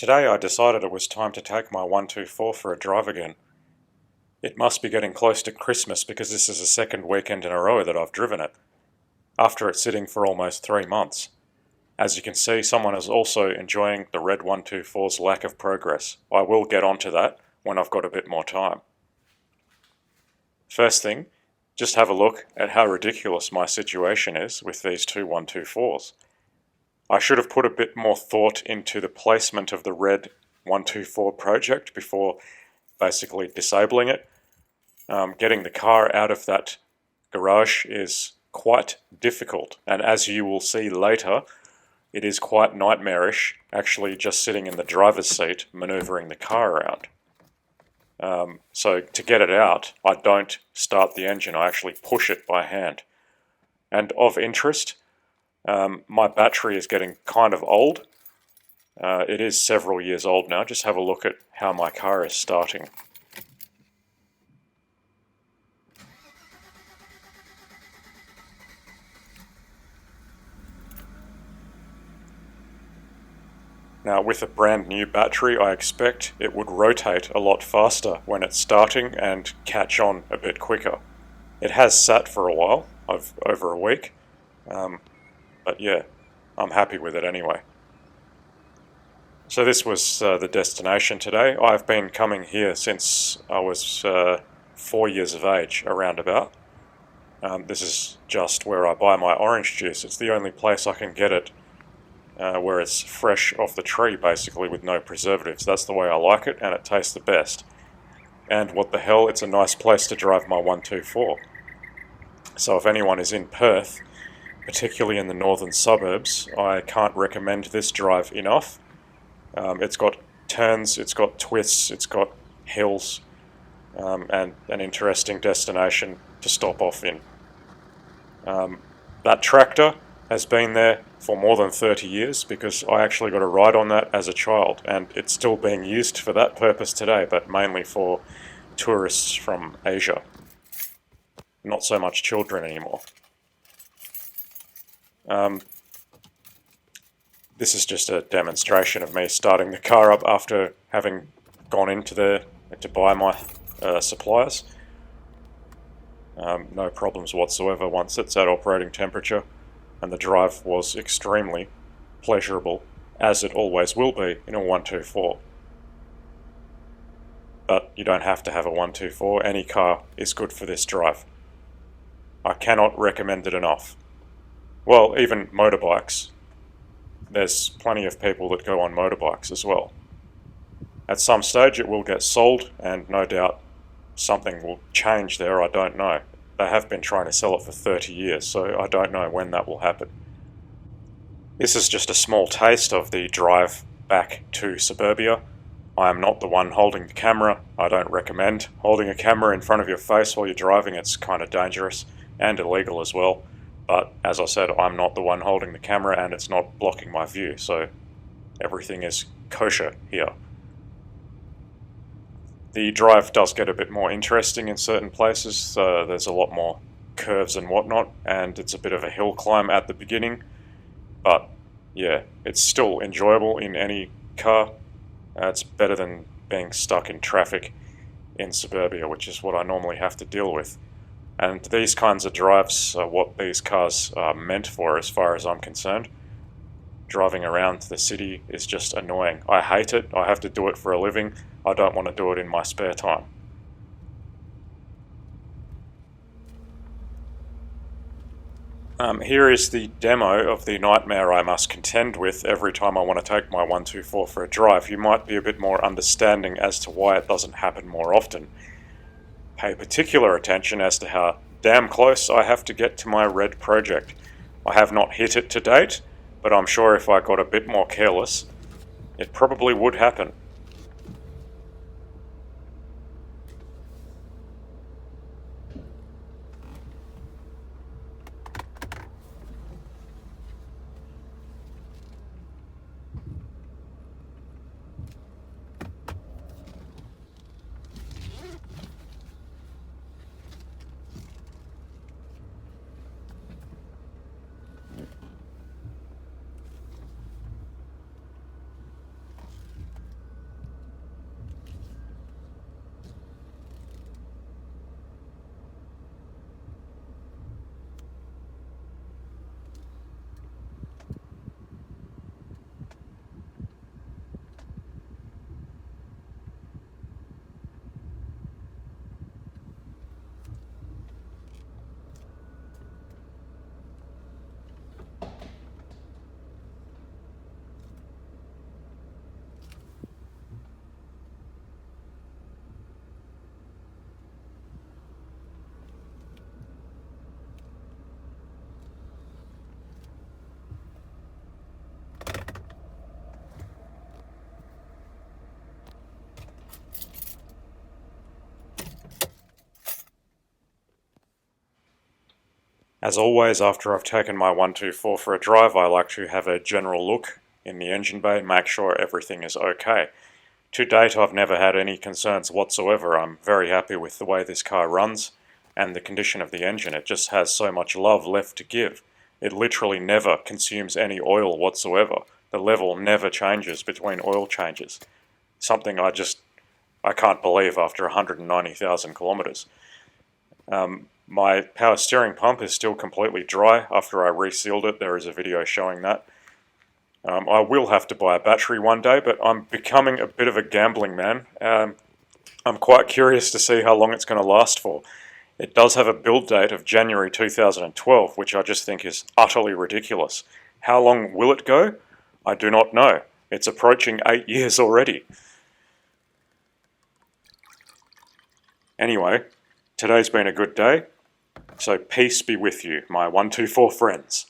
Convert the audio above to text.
Today I decided it was time to take my 124 for a drive again. It must be getting close to Christmas because this is the second weekend in a row that I've driven it, after it's sitting for almost 3 months. As you can see, someone is also enjoying the red 124's lack of progress. I will get onto that when I've got a bit more time. First thing, just have a look at how ridiculous my situation is with these two 124s. I should have put a bit more thought into the placement of the red 124 project before basically disabling it. Getting the car out of that garage is quite difficult, and as you will see later, it is quite nightmarish actually just sitting in the driver's seat manoeuvring the car around. So to get it out, I don't start the engine, I actually push it by hand. And of interest, my battery is getting kind of old. It is several years old now. Just have a look at how my car is starting. Now, with a brand new battery, I expect it would rotate a lot faster when it's starting and catch on a bit quicker. It has sat for a while, over a week, but yeah, I'm happy with it anyway. So this was the destination today. I've been coming here since I was 4 years of age, around about. This is just where I buy my orange juice. It's the only place I can get it where it's fresh off the tree, basically, with no preservatives. That's the way I like it, and it tastes the best. And what the hell, it's a nice place to drive my 124. So if anyone is in Perth, particularly in the northern suburbs, I can't recommend this drive enough. It's got turns, it's got twists, it's got hills, and an interesting destination to stop off in. That tractor has been there for more than 30 years because I actually got a ride on that as a child, and it's still being used for that purpose today, but mainly for tourists from Asia. Not so much children anymore. This is just a demonstration of me starting the car up after having gone into there to buy my supplies. No problems whatsoever once it's at operating temperature, and the drive was extremely pleasurable, as it always will be in a 124. But you don't have to have a 124, any car is good for this drive. I cannot recommend it enough. Well, even motorbikes. There's plenty of people that go on motorbikes as well. At some stage it will get sold, and no doubt something will change there, I don't know. They have been trying to sell it for 30 years, so I don't know when that will happen. This is just a small taste of the drive back to suburbia. I am not the one holding the camera. I don't recommend holding a camera in front of your face while you're driving. It's kind of dangerous and illegal as well. But as I said, I'm not the one holding the camera, and it's not blocking my view, so everything is kosher here. The drive does get a bit more interesting in certain places. There's a lot more curves and whatnot, and it's a bit of a hill climb at the beginning. But yeah, it's still enjoyable in any car. It's better than being stuck in traffic in suburbia, which is what I normally have to deal with. And these kinds of drives are what these cars are meant for, as far as I'm concerned. Driving around the city is just annoying. I hate it. I have to do it for a living. I don't want to do it in my spare time. Here is the demo of the nightmare I must contend with every time I want to take my 124 for a drive. You might be a bit more understanding as to why it doesn't happen more often. Pay particular attention as to how damn close I have to get to my red project. I have not hit it to date, but I'm sure if I got a bit more careless, it probably would happen. As always, after I've taken my 124 for a drive, I like to have a general look in the engine bay, make sure everything is okay. To date, I've never had any concerns whatsoever. I'm very happy with the way this car runs and the condition of the engine. It just has so much love left to give. It literally never consumes any oil whatsoever. The level never changes between oil changes. Something I can't believe after 190,000 kilometers. My power steering pump is still completely dry after I resealed it. There is a video showing that. I will have to buy a battery one day, but I'm becoming a bit of a gambling man. I'm quite curious to see how long it's going to last for. It does have a build date of January 2012, which I just think is utterly ridiculous. How long will it go? I do not know. It's approaching 8 years already. Anyway, today's been a good day, so peace be with you, my 124 friends.